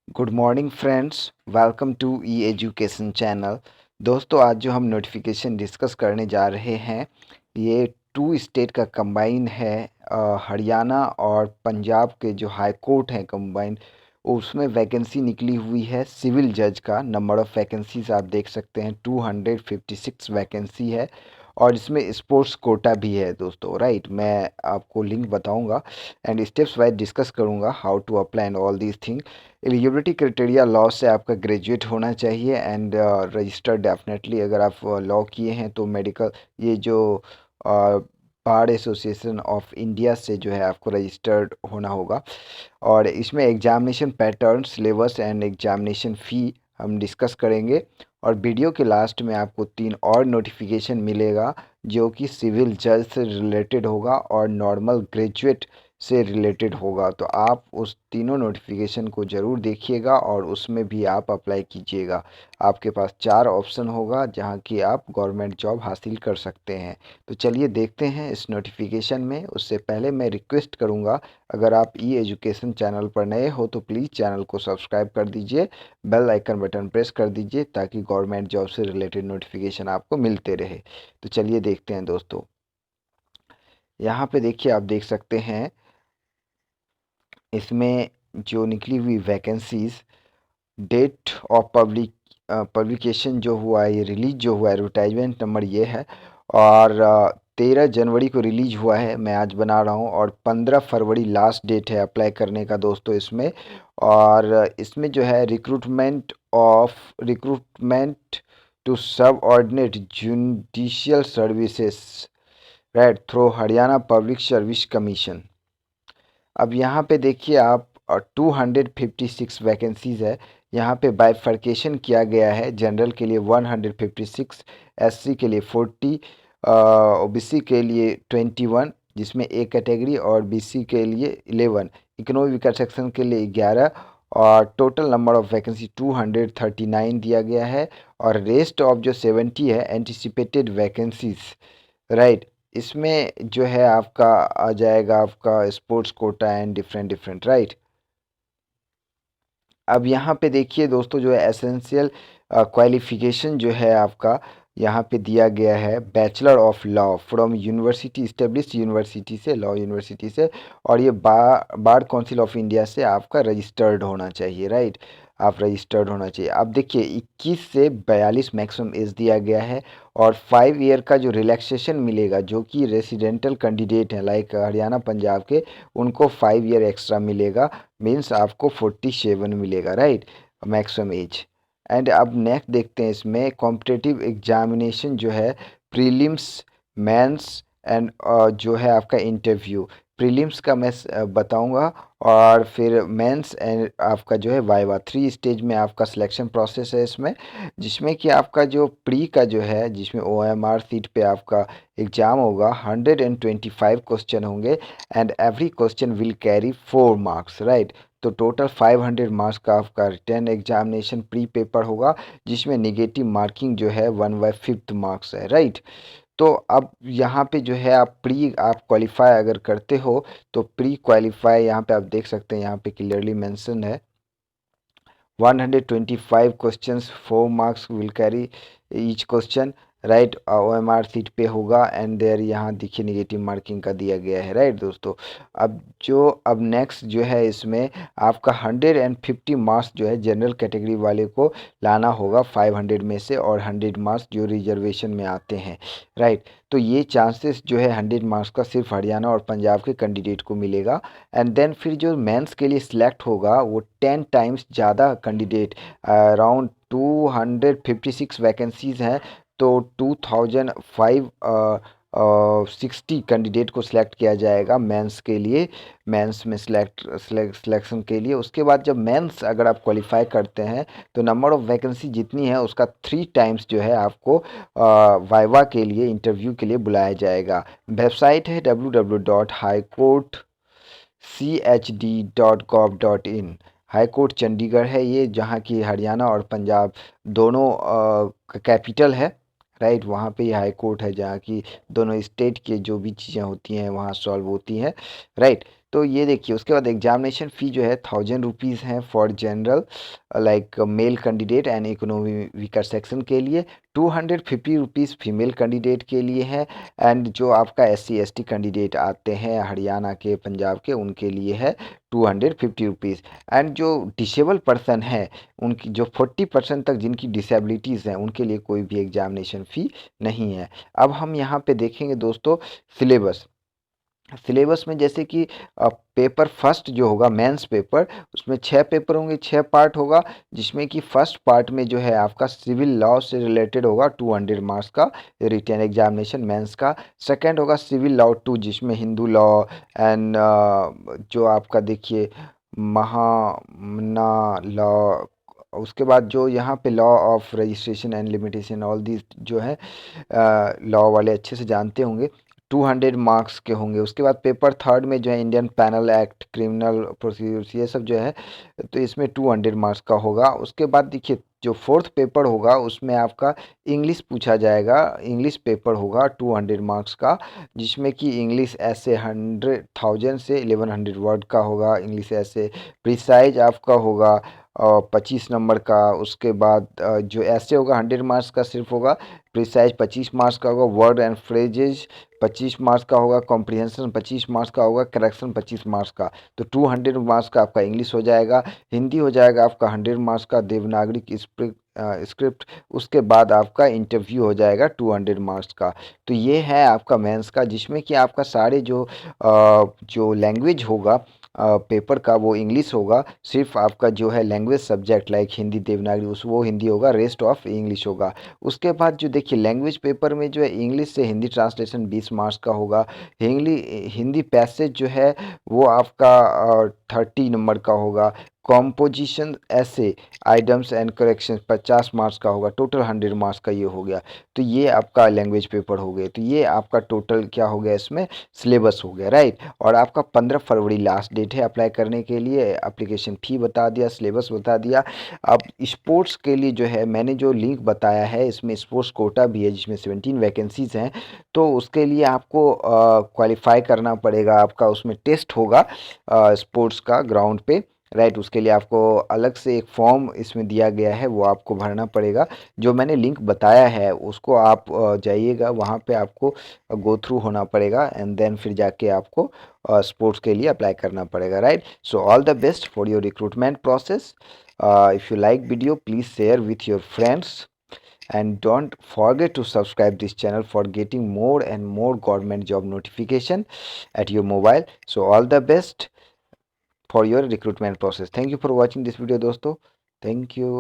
Good morning friends, welcome to E education channel. दोस्तों, आज जो हम नोटिफिकेशन डिस्कस करने जा रहे हैं ये टू स्टेट का कंबाइन है। हरियाणा और पंजाब के जो हाई कोर्ट हैं कंबाइन, उसमें वैकेंसी निकली हुई है। सिविल जज का नंबर ऑफ़ वैकेंसीज आप देख सकते हैं 256 वैकेंसी है और इसमें स्पोर्ट्स कोटा भी है दोस्तों। राइट, मैं आपको लिंक बताऊंगा एंड स्टेप्स वाइज डिस्कस करूंगा how to apply and all these thing. Eligibility criteria law से आपका ग्रेजुएट होना चाहिए एंड रजिस्टर्ड डेफिनेटली। अगर आप लॉ किए हैं तो मेडिकल, ये जो बार एसोसिएशन ऑफ इंडिया से जो है आपको रजिस्टर्ड होना होगा। और इसमें examination pattern, syllabus and examination फ़ी हम डिस्कस करेंगे। और वीडियो के लास्ट में आपको 3 और नोटिफिकेशन मिलेगा जो कि सिविल जज से रिलेटेड होगा और नॉर्मल ग्रेजुएट से रिलेटेड होगा। तो आप उस तीनों नोटिफिकेशन को ज़रूर देखिएगा और उसमें भी आप अप्लाई कीजिएगा। आपके पास 4 ऑप्शन होगा जहां कि आप गवर्नमेंट जॉब हासिल कर सकते हैं। तो चलिए देखते हैं इस नोटिफिकेशन में। उससे पहले मैं रिक्वेस्ट करूंगा, अगर आप ई एजुकेशन चैनल पर नए हो तो प्लीज़ चैनल को सब्सक्राइब कर दीजिए, बेल आइकन बटन प्रेस कर दीजिए ताकि गवर्नमेंट जॉब से रिलेटेड नोटिफिकेशन आपको मिलते रहे। तो चलिए देखते हैं दोस्तों। यहाँ पे देखिए, आप देख सकते हैं इसमें जो निकली हुई वैकेंसीज, डेट ऑफ पब्लिकेशन जो हुआ है, ये रिलीज जो हुआ है, एडवर्टाइजमेंट नंबर ये है। और 13 जनवरी को रिलीज हुआ है, मैं आज बना रहा हूँ। और 15 फरवरी लास्ट डेट है अप्लाई करने का दोस्तों इसमें। और इसमें जो है रिक्रूटमेंट टू सब ordinate judicial services, right, through Haryana public service commission. अब यहाँ पे देखिए आप, 256 वैकेंसीज है। यहाँ पे बाइफर्केशन किया गया है। जनरल के लिए 156, एससी के लिए 40, ओबीसी के लिए 21, जिसमें ए कैटेगरी, और बीसी के लिए 11, इकोनॉमिक सेक्शन के लिए 11। और टोटल नंबर ऑफ वैकेंसी 239 दिया गया है। और रेस्ट ऑफ जो 70 है एंटिसिपेटेड वैकेंसीज, राइट। इसमें जो है आपका आ जाएगा आपका sports quota and different different, right. अब यहाँ पे देखिए दोस्तों, जो है एसेंशियल क्वालिफिकेशन जो है आपका यहाँ पे दिया गया है, bachelor of law from university, establish university से, लॉ यूनिवर्सिटी से। और ये बार काउंसिल ऑफ इंडिया से आपका रजिस्टर्ड होना चाहिए, राइट। आप रजिस्टर्ड होना चाहिए। अब देखिए 21 से 42 मैक्सिमम एज दिया गया है। और 5 ईयर का जो रिलैक्सेशन मिलेगा, जो कि रेसिडेंटल कैंडिडेट हैं लाइक हरियाणा पंजाब के, उनको 5 ईयर एक्स्ट्रा मिलेगा। मीन्स आपको 47 मिलेगा, राइट, मैक्सिमम एज। एंड अब नेक्स्ट देखते हैं इसमें कॉम्पिटिटिव एग्जामिनेशन जो है, प्रीलिम्स, मेंस एंड जो है आपका इंटरव्यू। प्रीलिम्स का मैं बताऊंगा, और फिर मेंस एंड आपका जो है वाइवा। 3 स्टेज में आपका सिलेक्शन प्रोसेस है इसमें, जिसमें कि आपका जो प्री का जो है, जिसमें ओएमआर सीट पे आपका एग्ज़ाम होगा, 125 क्वेश्चन होंगे and every question will carry 4 marks, right. तो टोटल 500 मार्क्स का आपका रिटर्न एग्जामिनेशन प्री पेपर होगा, जिसमें नेगेटिव मार्किंग जो है 1/5 मार्क्स है, राइट। तो अब यहाँ पे जो है आप क्वालिफाई अगर करते हो तो प्री क्वालिफाई यहाँ पे आप देख सकते हैं, यहाँ पे क्लियरली मेंशन है 125 questions, 4 marks will carry each question, right. OMR sheet पे होगा एंड देयर यहाँ देखिए नेगेटिव मार्किंग का दिया गया है, राइट दोस्तों। अब नेक्स्ट जो है इसमें आपका 150 मार्क्स जो है जनरल कैटेगरी वाले को लाना होगा 500 में से, और 100 मार्क्स जो रिजर्वेशन में आते हैं, राइट। तो ये चांसेस जो है 100 मार्क्स का सिर्फ हरियाणा और पंजाब के कैंडिडेट को मिलेगा। एंड देन फिर जो मेंस के लिए सिलेक्ट होगा वो 10 टाइम्स ज़्यादा कैंडिडेट, अराउंड 256 वैकेंसीज हैं, तो 2560 कैंडिडेट को सिलेक्ट किया जाएगा मेंस के लिए, मेंस में सिलेक्शन के लिए। उसके बाद जब मेंस अगर आप क्वालिफाई करते हैं तो नंबर ऑफ वैकेंसी जितनी है उसका 3 टाइम्स जो है आपको वाइवा के लिए, इंटरव्यू के लिए बुलाया जाएगा। वेबसाइट है www.highcourt.chd.gov.in। हाई कोर्ट चंडीगढ़ है ये, जहाँ की हरियाणा और पंजाब दोनों कैपिटल है, राइट। वहाँ पे ये हाई कोर्ट है जहाँ की दोनों स्टेट के जो भी चीज़ें होती हैं वहाँ सॉल्व होती हैं, राइट। तो ये देखिए, उसके बाद एग्जामिनेशन फ़ी जो है 1000 रुपीज़ है for general like male candidate and economy weaker section के लिए, 250 रुपीज़ फीमेल कैंडिडेट के लिए है, एंड जो आपका SC ST कैंडिडेट आते हैं हरियाणा के, पंजाब के, उनके लिए है 250 रुपीज़। एंड जो डिसेबल पर्सन है, उनकी जो 40% तक जिनकी डिसेबिलिटीज़ हैं, उनके लिए कोई भी एग्जामिनेशन फ़ी नहीं है। अब हम यहाँ पे देखेंगे दोस्तों सिलेबस। सिलेबस में जैसे कि पेपर फर्स्ट जो होगा मेंस पेपर, उसमें 6 पेपर होंगे, 6 पार्ट होगा, जिसमें कि फर्स्ट पार्ट में जो है आपका सिविल लॉ से रिलेटेड होगा 200 मार्क्स का रिटन एग्जामिनेशन मेंस का। सेकंड होगा सिविल लॉ 2, जिसमें हिंदू लॉ एंड जो आपका देखिए महामना लॉ, उसके बाद जो यहाँ पे law of registration and limitation all this जो है लॉ वाले अच्छे से जानते होंगे, 200 मार्क्स के होंगे। उसके बाद पेपर थर्ड में जो है Indian panel act, criminal procedures, ये सब जो है, तो इसमें 200 मार्क्स का होगा। उसके बाद देखिए जो फोर्थ पेपर होगा उसमें आपका इंग्लिश पूछा जाएगा, इंग्लिश पेपर होगा 200 मार्क्स का, जिसमें कि इंग्लिश ऐसे 100,000 से 1100 वर्ड का होगा इंग्लिश ऐसे। प्रिसाइज आपका होगा 25 नंबर का। उसके बाद जो ऐसे होगा 100 मार्क्स का सिर्फ होगा, प्रिसाइज 25 मार्क्स का होगा, वर्ड एंड फ्रेजेज 25 मार्क्स का होगा, कॉम्प्रिहेंशन 25 मार्क्स का होगा, करेक्शन 25 मार्क्स का। तो 200 मार्क्स का आपका इंग्लिश हो जाएगा। हिंदी हो जाएगा आपका 100 मार्क्स का, देवनागरी स्क्रिप्ट। उसके बाद आपका इंटरव्यू हो जाएगा 200 मार्क्स का। तो ये है आपका मेंस का, जिसमें कि आपका सारे जो लैंग्वेज होगा पेपर का वो इंग्लिश होगा। सिर्फ आपका जो है language subject like Hindi, Devanagari, उस वो हिंदी होगा, रेस्ट ऑफ इंग्लिश होगा। उसके बाद जो देखिए लैंग्वेज पेपर में जो है इंग्लिश से हिंदी ट्रांसलेशन 20 मार्क्स का होगा। हिंदी पैसेज जो है वो आपका 30 नंबर का होगा। कॉम्पोजिशन ऐसे आइटम्स एंड करेक्शन 50 मार्क्स का होगा। टोटल 100 मार्क्स का ये हो गया। तो ये आपका लैंग्वेज पेपर हो गए। तो ये आपका टोटल क्या हो गया, इसमें सिलेबस हो गया, राइट। और आपका 15 फरवरी लास्ट डेट है अप्लाई करने के लिए। एप्लीकेशन फ़ी बता दिया, सिलेबस बता दिया। अब स्पोर्ट्स के लिए जो है मैंने जो लिंक बताया है, इसमें स्पोर्ट्स कोटा भी है, जिसमें 17 वैकेंसीज़ हैं। तो उसके लिए आपको क्वालिफाई करना पड़ेगा। आपका उसमें टेस्ट होगा स्पोर्ट्स का ग्राउंड पे, राइट। उसके लिए आपको अलग से एक फॉर्म इसमें दिया गया है, वो आपको भरना पड़ेगा। जो मैंने लिंक बताया है उसको आप जाइएगा, वहाँ पे आपको गो थ्रू होना पड़ेगा, एंड देन फिर जाके आपको स्पोर्ट्स के लिए अप्लाई करना पड़ेगा, right. So all the best for your recruitment process. If you like video, please share with your friends, and don't forget to subscribe this channel for getting more and more government job notification at your mobile. So all the best for your recruitment process. Thank you for watching this video दोस्तों. Thank you.